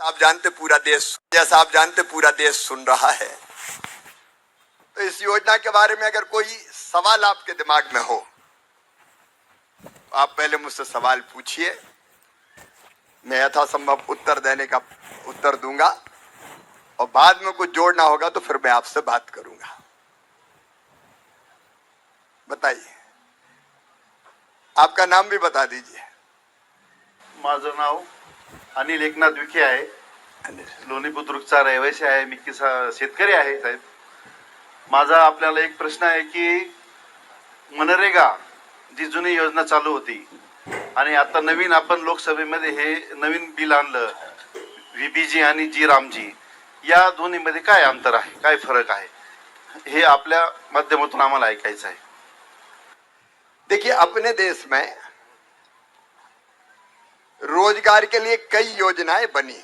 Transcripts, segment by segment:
आप जानते पूरा देश, जैसा आप जानते पूरा देश सुन रहा है। तो इस योजना के बारे में अगर कोई सवाल आपके दिमाग में हो तो आप पहले मुझसे सवाल पूछिए, मैं यथासंभव उत्तर दूंगा और बाद में कुछ जोड़ना होगा तो फिर मैं आपसे बात करूंगा। बताइए, आपका नाम भी बता दीजिए। माझं नाव अनिल एकनाथ विखे आहे, लोणी बुद्रुकचा रहिवासी आहे, मी शेतकरी आहे साहेब। माझा आपल्याला एक प्रश्न आहे की मनरेगा जी जुनी योजना चालू होती आणि आता नवीन आपण लोकसभेमध्ये हे नवीन बिल आणलं व्हीबीजी आणि जी रामजी, या दोन्हीमध्ये काय अंतर आहे, काय फरक आहे, हे आपल्या माध्यमातून आम्हाला ऐकायचं आहे। देखिए, अपने देश में रोजगार के लिए कई योजनाएं बनी।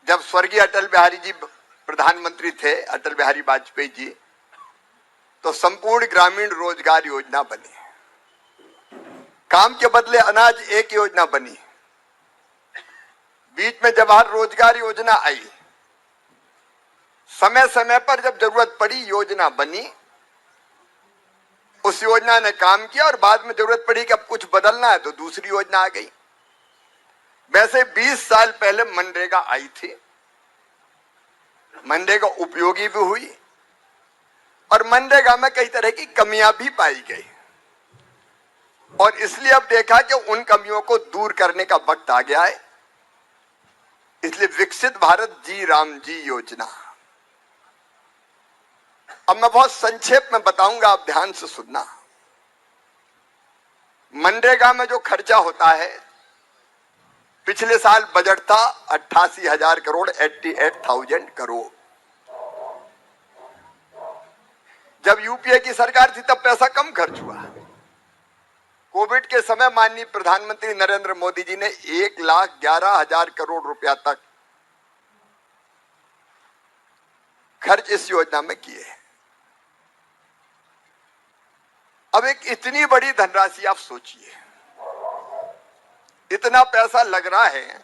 जब स्वर्गीय अटल बिहारी जी प्रधानमंत्री थे, अटल बिहारी वाजपेयी जी, तो संपूर्ण ग्रामीण रोजगार योजना बनी। काम के बदले अनाज एक योजना बनी। बीच में जवाहर रोजगार योजना आई। समय समय पर जब जरूरत पड़ी योजना बनी, उस योजना ने काम किया और बाद में जरूरत पड़ी कि अब कुछ बदलना है तो दूसरी योजना आ गई। वैसे 20 साल पहले मनरेगा आई थी। मनरेगा उपयोगी भी हुई और मनरेगा में कई तरह की कमियां भी पाई गई और इसलिए अब देखा कि उन कमियों को दूर करने का वक्त आ गया है। इसलिए विकसित भारत जी राम जी योजना, अब मैं बहुत संक्षेप में बताऊंगा, आप ध्यान से सुनना। मनरेगा में जो खर्चा होता है, पिछले साल बजट था 88,000 करोड़, 88,000 करोड़। जब यूपीए की सरकार थी तब पैसा कम खर्च हुआ। कोविड के समय माननीय प्रधानमंत्री नरेंद्र मोदी जी ने 1,11,000 करोड़ रुपया तक खर्च इस योजना में किए। अब एक इतनी बड़ी धनराशि आप सोचिए, इतना पैसा लग रहा है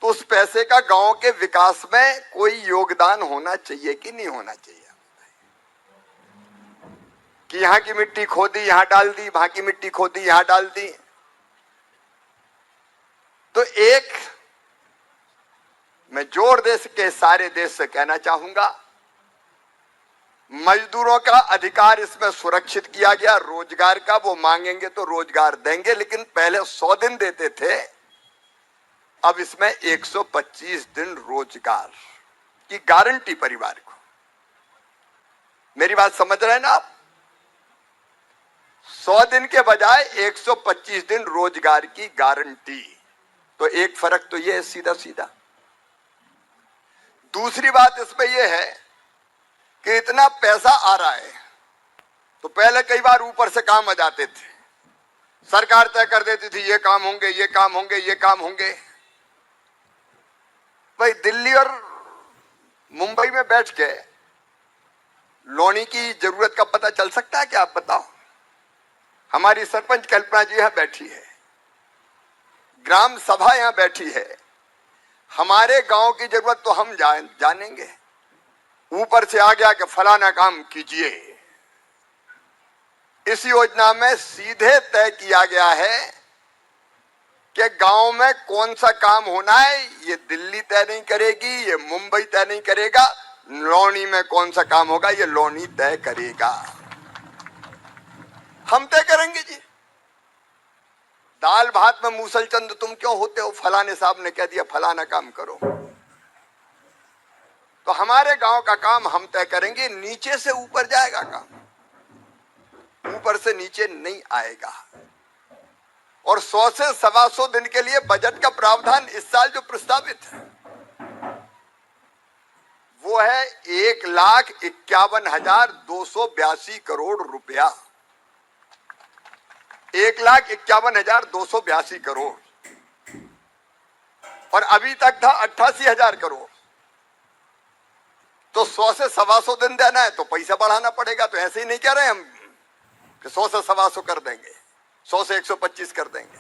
तो उस पैसे का गांव के विकास में कोई योगदान होना चाहिए कि नहीं होना चाहिए? कि यहां की मिट्टी खोदी यहां डाल दी, वहां की मिट्टी खोदी यहां डाल दी। तो एक मैं जोर दे के सारे देश से कहना चाहूंगा, मजदूरों का अधिकार इसमें सुरक्षित किया गया। रोजगार का वो मांगेंगे तो रोजगार देंगे, लेकिन पहले 100 दिन देते थे, अब इसमें 125 दिन रोजगार की गारंटी परिवार को। मेरी बात समझ रहे हैं ना आप? 100 दिन के बजाय 125 दिन रोजगार की गारंटी। तो एक फर्क तो ये है सीधा सीधा। दूसरी बात इसमें यह है कि इतना पैसा आ रहा है तो पहले कई बार ऊपर से काम आ जाते थे, सरकार तय कर देती थी ये काम होंगे, ये काम होंगे, ये काम होंगे। भाई, दिल्ली और मुंबई में बैठ के लोनी की जरूरत का पता चल सकता है क्या? आप बताओ। हमारी सरपंच कल्पना जी यहां बैठी है, ग्राम सभा यहां बैठी है। हमारे गांव की जरूरत तो हम जानेंगे, ऊपर से आ गया कि फलाना काम कीजिए। इस योजना में सीधे तय किया गया है कि गांव में कौन सा काम होना है, ये दिल्ली तय नहीं करेगी, ये मुंबई तय नहीं करेगा। लोनी में कौन सा काम होगा, ये लोनी तय करेगा। हम तय करेंगे जी। दाल भात में मूसलचंद तुम क्यों होते हो? फलाने साहब ने कह दिया फलाना काम करो, तो हमारे गांव का काम हम तय करेंगे। नीचे से ऊपर जाएगा काम, ऊपर से नीचे नहीं आएगा। और 100 से 125 दिन के लिए बजट का प्रावधान इस साल जो प्रस्तावित है वो है 1,51,282 करोड़ रुपया। 1,51,282 करोड़, और अभी तक था 88,000 करोड़। तो 100 से 125 दिन देना है तो पैसा बढ़ाना पड़ेगा। तो ऐसे ही नहीं कह रहे हम कि 100 से 125 कर देंगे, 100 से 125 कर देंगे।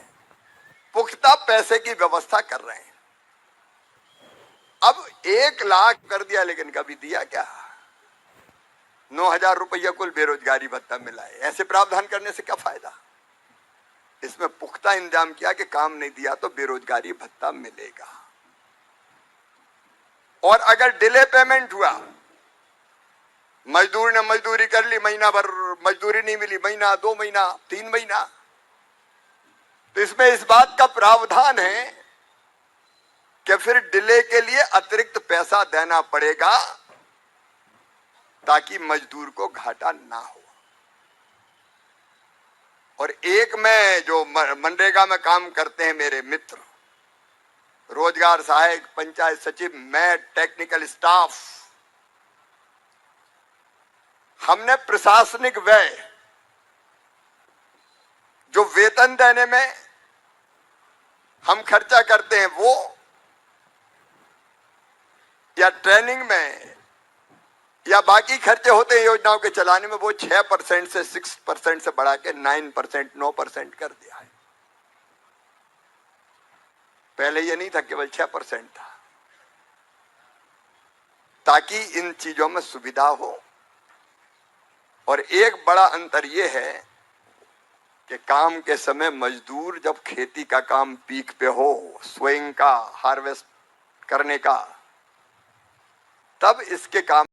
पुख्ता पैसे की व्यवस्था कर रहे हैं। अब 1 लाख कर दिया, लेकिन कभी दिया क्या? 9,000 रुपया कुल बेरोजगारी भत्ता मिला है। ऐसे प्रावधान करने से क्या फायदा? इसमें पुख्ता इंतजाम किया कि काम नहीं दिया तो बेरोजगारी भत्ता मिलेगा। और अगर डिले पेमेंट हुआ, मजदूर ने मजदूरी कर ली, महीना भर मजदूरी नहीं मिली, महीना, 2 महीना, 3 महीना, तो इसमें इस बात का प्रावधान है कि फिर डिले के लिए अतिरिक्त पैसा देना पड़ेगा ताकि मजदूर को घाटा ना हो। और एक में जो मनरेगा में काम करते हैं मेरे मित्र, रोजगार सहायक, पंचायत सचिव, मैं, टेक्निकल स्टाफ, हमने प्रशासनिक व्यय जो वेतन देने में हम खर्चा करते हैं वो, या ट्रेनिंग में, या बाकी खर्चे होते हैं योजनाओं के चलाने में, वो 6% से 6% से बढ़ा के 9%, 9% कर दिया है। पहले ये नहीं था, केवल 6% था, ताकि इन चीजों में सुविधा हो। और एक बड़ा अंतर यह है कि काम के समय मजदूर जब खेती का काम पीक पे हो, सोइंग का, हार्वेस्ट करने का, तब इसके काम